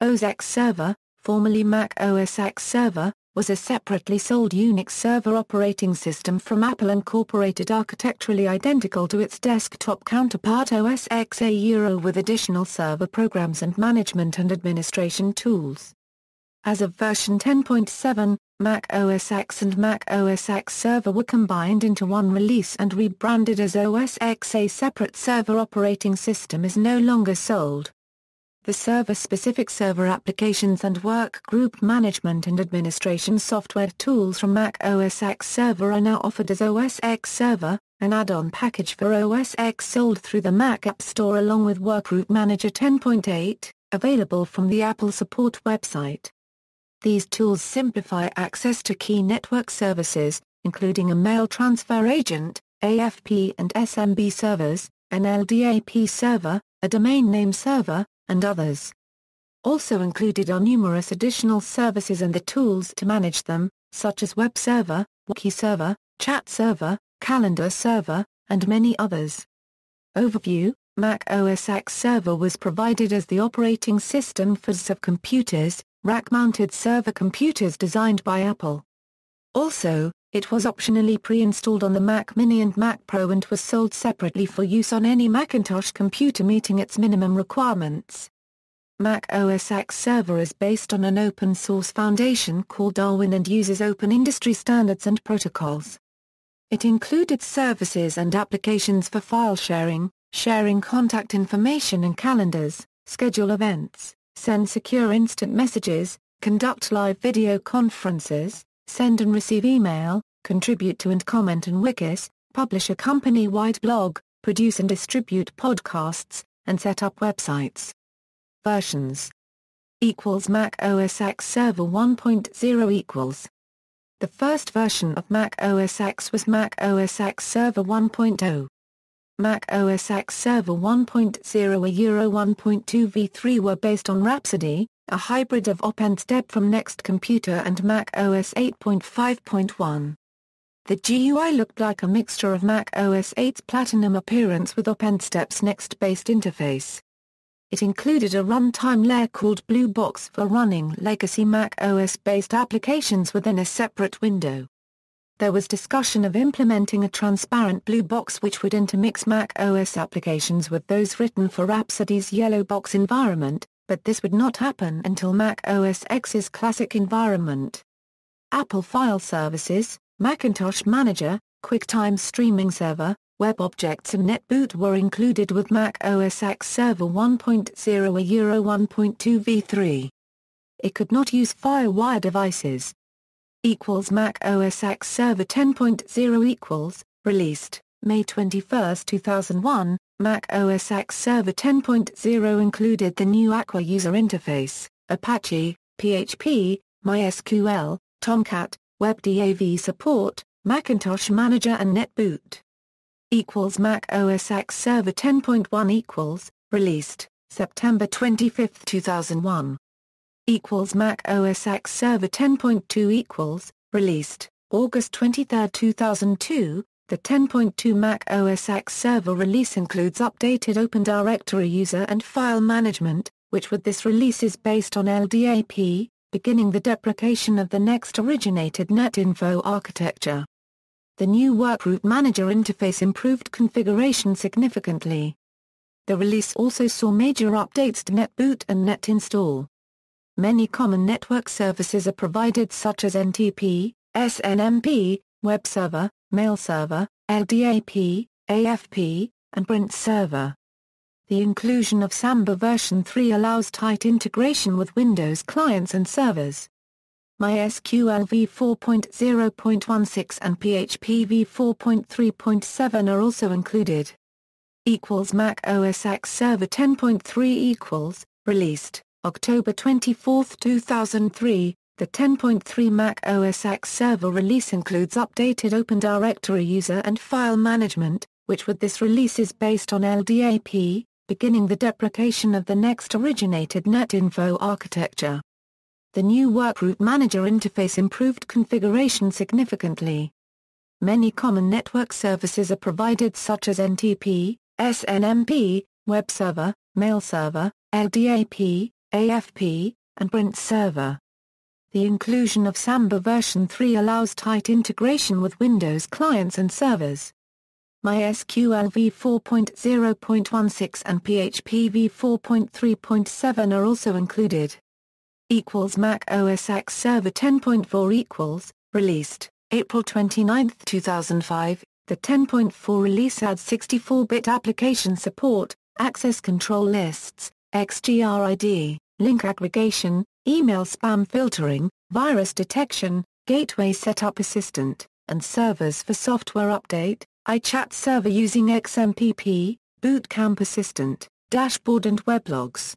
OS X Server, formerly Mac OS X Server, was a separately sold Unix server operating system from Apple Incorporated, architecturally identical to its desktop counterpart OS X A with additional server programs and management and administration tools. As of version 10.7, Mac OS X and Mac OS X Server were combined into one release and rebranded as OS X. A separate server operating system is no longer sold. The server-specific server applications and workgroup management and administration software tools from Mac OS X Server are now offered as OS X Server, an add-on package for OS X sold through the Mac App Store along with Workgroup Manager 10.8, available from the Apple Support website. These tools simplify access to key network services, including a mail transfer agent, AFP and SMB servers, an LDAP server, a domain name server, and others. Also included are numerous additional services and the tools to manage them, such as web server, wiki server, chat server, calendar server, and many others. Overview: Mac OS X Server was provided as the operating system for ZF computers, rack-mounted server computers designed by Apple. Also, it was optionally pre-installed on the Mac Mini and Mac Pro and was sold separately for use on any Macintosh computer meeting its minimum requirements. Mac OS X Server is based on an open-source foundation called Darwin and uses open industry standards and protocols. It included services and applications for file sharing, sharing contact information and calendars, schedule events, send secure instant messages, conduct live video conferences, send and receive email, contribute to and comment on wikis, publish a company-wide blog, produce and distribute podcasts, and set up websites. Versions Mac OS X Server 1.0 The first version of Mac OS X was Mac OS X Server 1.0. Mac OS X Server 1.0 and 1.2 v3 were based on Rhapsody, a hybrid of OpenStep from Next Computer and Mac OS 8.5.1. The GUI looked like a mixture of Mac OS 8's Platinum appearance with OpenStep's Next-based interface. It included a runtime layer called Blue Box for running legacy Mac OS-based applications within a separate window. There was discussion of implementing a transparent blue box which would intermix Mac OS applications with those written for Rhapsody's Yellow Box environment, but this would not happen until Mac OS X's classic environment. Apple File Services, Macintosh Manager, QuickTime Streaming Server, Web Objects and NetBoot were included with Mac OS X Server 1.0 1.2 v3. It could not use FireWire devices. Mac OS X Server 10.0 released, May 21, 2001, Mac OS X Server 10.0 included the new Aqua user interface, Apache, PHP, MySQL, Tomcat, WebDAV support, Macintosh Manager and NetBoot. Mac OS X Server 10.1 released, September 25, 2001. Mac OS X Server 10.2 released, August 23, 2002. The 10.2 Mac OS X Server release includes updated Open Directory user and file management, which with this release is based on LDAP, beginning the deprecation of the Next originated NetInfo architecture. The new Workgroup Manager interface improved configuration significantly. The release also saw major updates to NetBoot and NetInstall. Many common network services are provided such as NTP, SNMP, Web Server, Mail Server, LDAP, AFP, and Print Server. The inclusion of Samba version 3 allows tight integration with Windows clients and servers. MySQL v4.0.16 and PHP v4.3.7 are also included. Mac OS X Server 10.3 released, October 24, 2003. The 10.3 Mac OS X Server release includes updated Open Directory user and file management, which with this release is based on LDAP, beginning the deprecation of the Next originated NetInfo architecture. The new Workgroup Manager interface improved configuration significantly. Many common network services are provided such as NTP, SNMP, Web Server, Mail Server, LDAP, AFP, and print server. The inclusion of Samba version 3 allows tight integration with Windows clients and servers. MySQL v4.0.16 and PHP v4.3.7 are also included. Mac OS X Server 10.4 released April 29, 2005. The 10.4 release adds 64-bit application support, access control lists, XGRID, link aggregation, email spam filtering, virus detection, gateway setup assistant, and servers for software update, iChat server using XMPP, bootcamp assistant, dashboard and weblogs.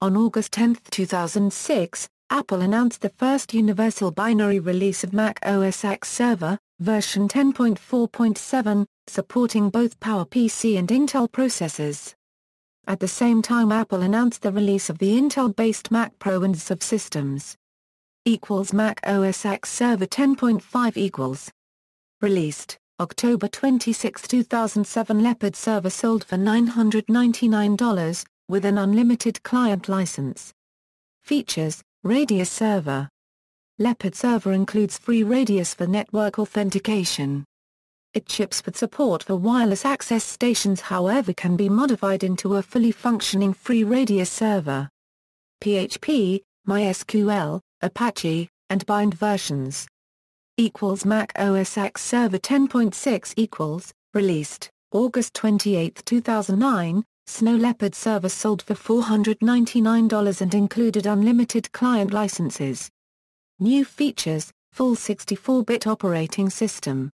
On August 10, 2006, Apple announced the first universal binary release of Mac OS X Server, version 10.4.7, supporting both PowerPC and Intel processors. At the same time, Apple announced the release of the Intel-based Mac Pro and subsystems. Mac OS X Server 10.5 Released October 26, 2007. Leopard server sold for $999, with an unlimited client license. Features: Radius server. Leopard server includes free Radius for network authentication. It ships with support for wireless access stations, however can be modified into a fully functioning free Radius server. PHP, MySQL, Apache, and bind versions. Mac OS X Server 10.6 released August 28, 2009. Snow Leopard server sold for $499 and included unlimited client licenses. New features: full 64-bit operating system.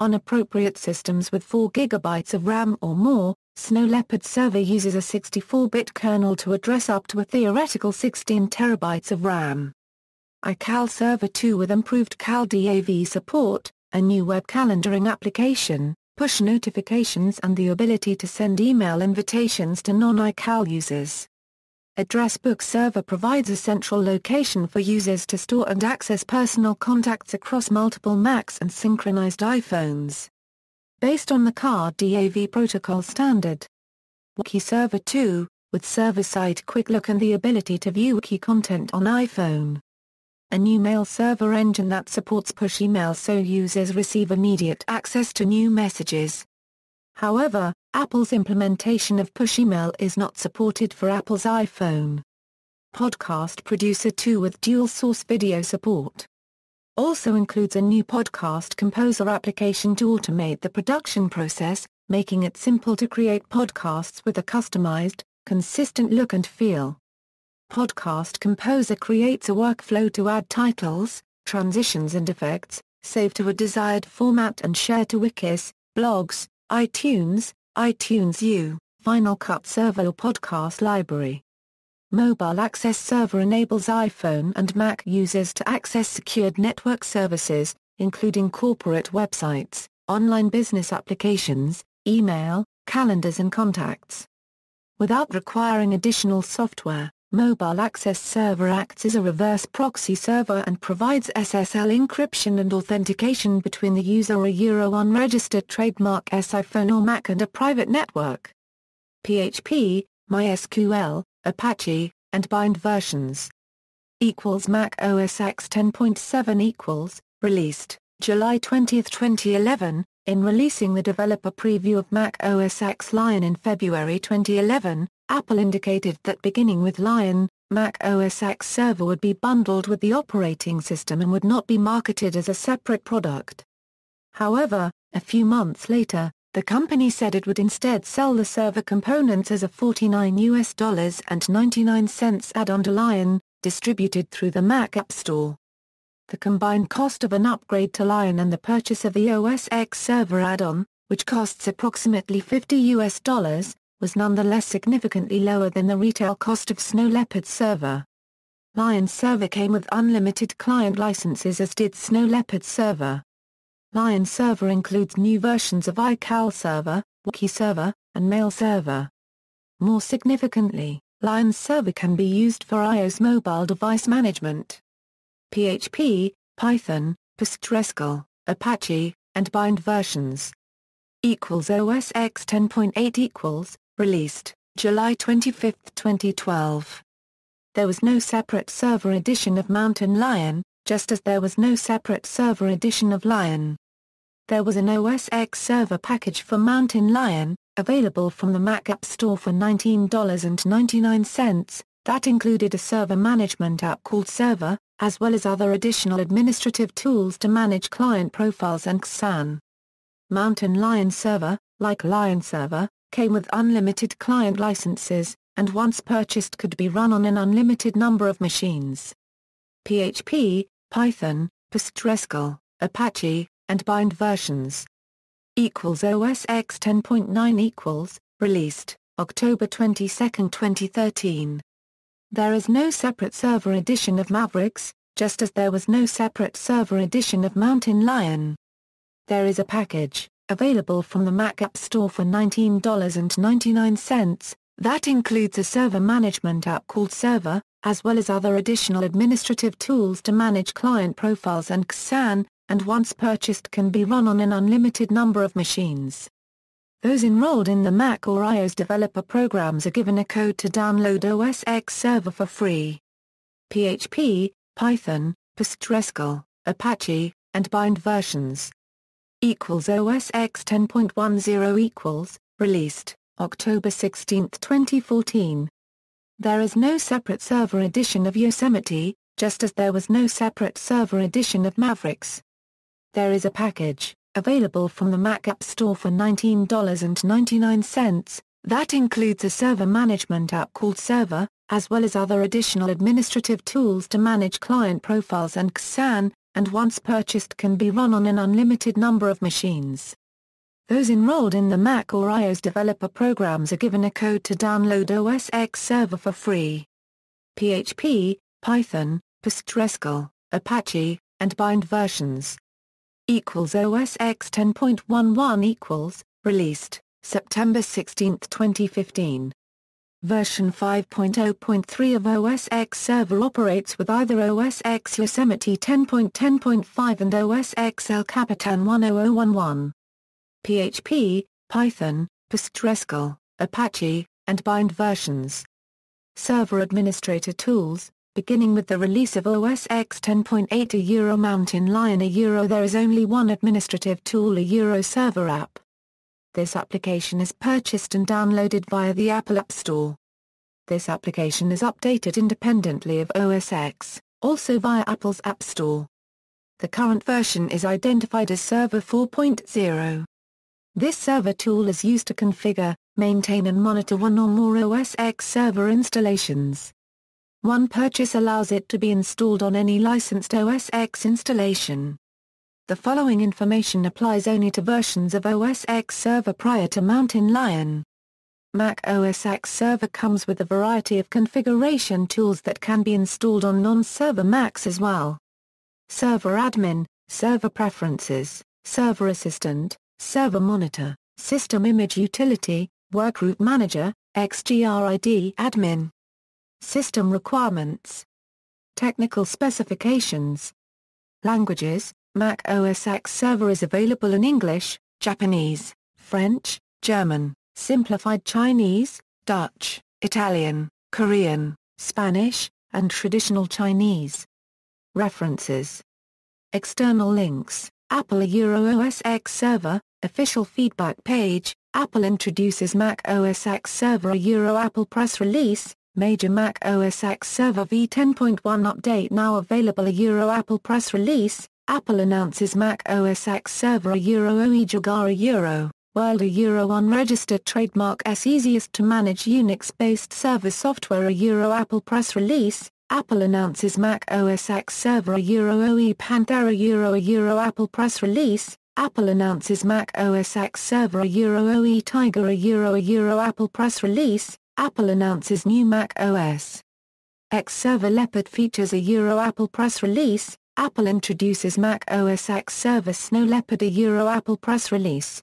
On appropriate systems with 4 GB of RAM or more, Snow Leopard server uses a 64-bit kernel to address up to a theoretical 16 TB of RAM. iCal Server 2 with improved CalDAV support, a new web calendaring application, push notifications and the ability to send email invitations to non-iCal users. Address Book Server provides a central location for users to store and access personal contacts across multiple Macs and synchronized iPhones. Based on the CalDAV protocol standard. Wiki Server 2, with server-side quick look and the ability to view wiki content on iPhone. A new mail server engine that supports push email so users receive immediate access to new messages. However, Apple's implementation of push email is not supported for Apple's iPhone. Podcast Producer 2 with dual-source video support. Also includes a new Podcast Composer application to automate the production process, making it simple to create podcasts with a customized, consistent look and feel. Podcast Composer creates a workflow to add titles, transitions and effects, save to a desired format and share to wikis, blogs, iTunes, iTunes U, Final Cut Server or Podcast Library. Mobile Access Server enables iPhone and Mac users to access secured network services, including corporate websites, online business applications, email, calendars and contacts. Without requiring additional software, Mobile Access Server acts as a reverse proxy server and provides SSL encryption and authentication between the user or unregistered trademark iPhone or Mac and a private network. PHP, MySQL, Apache, and bind versions. Mac OS X 10.7 released July 20, 2011, in releasing the developer preview of Mac OS X Lion in February 2011. Apple indicated that beginning with Lion, Mac OS X Server would be bundled with the operating system and would not be marketed as a separate product. However, a few months later, the company said it would instead sell the server components as a $49.99 add-on to Lion, distributed through the Mac App Store. The combined cost of an upgrade to Lion and the purchase of the OS X Server add-on, which costs approximately $50, was nonetheless significantly lower than the retail cost of Snow Leopard server. Lion server came with unlimited client licenses, as did Snow Leopard server. Lion server includes new versions of iCal server, Wiki server, and mail server. More significantly, Lion server can be used for iOS mobile device management. PHP, Python, PostgreSQL, Apache, and bind versions. OS X 10.8 released July 25, 2012. there was no separate server edition of Mountain Lion, just as there was no separate server edition of Lion. There was an OS X server package for Mountain Lion, available from the Mac App Store for $19.99, that included a server management app called Server, as well as other additional administrative tools to manage client profiles and XAN. Mountain Lion Server, like Lion Server, came with unlimited client licenses, and once purchased could be run on an unlimited number of machines. PHP, Python, PostgreSQL, Apache, and bind versions. OS X 10.9 released, October 22, 2013. There is no separate server edition of Mavericks, just as there was no separate server edition of Mountain Lion. There is a package, available from the Mac App Store for $19.99, that includes a server management app called Server, as well as other additional administrative tools to manage client profiles and XAN, and once purchased can be run on an unlimited number of machines. Those enrolled in the Mac or iOS developer programs are given a code to download OS X Server for free. PHP, Python, PostgreSQL, Apache, and bind versions. OS X 10.10 released, October 16, 2014. There is no separate server edition of Yosemite, just as there was no separate server edition of Mavericks. There is a package, available from the Mac App Store for $19.99, that includes a server management app called Server, as well as other additional administrative tools to manage client profiles and XAN, and once purchased can be run on an unlimited number of machines. Those enrolled in the Mac or iOS developer programs are given a code to download OS X Server for free. PHP, Python, PostgreSQL, Apache, and bind versions. OS X 10.11 released, September 16, 2015. Version 5.0.3 of OS X Server operates with either OS X Yosemite 10.10.5 and OS X El Capitan 10011. PHP, Python, PostgreSQL, Apache, and bind versions. Server administrator tools. Beginning with the release of OS X 10.8 a Mountain Lion there is only one administrative tool a Server app. This application is purchased and downloaded via the Apple App Store. This application is updated independently of OS X, also via Apple's App Store. The current version is identified as Server 4.0. This server tool is used to configure, maintain and monitor one or more OS X server installations. One purchase allows it to be installed on any licensed OS X installation. The following information applies only to versions of OS X Server prior to Mountain Lion. Mac OS X Server comes with a variety of configuration tools that can be installed on non-server Macs as well. Server Admin, Server Preferences, Server Assistant, Server Monitor, System Image Utility, Workgroup Manager, XGRID Admin. System Requirements. Technical Specifications. Languages. Mac OS X Server is available in English, Japanese, French, German, Simplified Chinese, Dutch, Italian, Korean, Spanish, and Traditional Chinese. References. External links. Apple OS X Server, official feedback page. Apple introduces Mac OS X Server Apple press release. Major Mac OS X Server v10.1 update now available Apple press release. Apple announces Mac OS X Server OE Jaguar World unregistered trademark easiest to manage Unix-based server software Apple press release. Apple announces Mac OS X Server OE Panthera Apple press release. Apple announces Mac OS X Server OE Tiger Apple press release. Apple announces new Mac OS X Server Leopard features Apple press release. Apple introduces Mac OS X Server Snow Leopard Apple press release.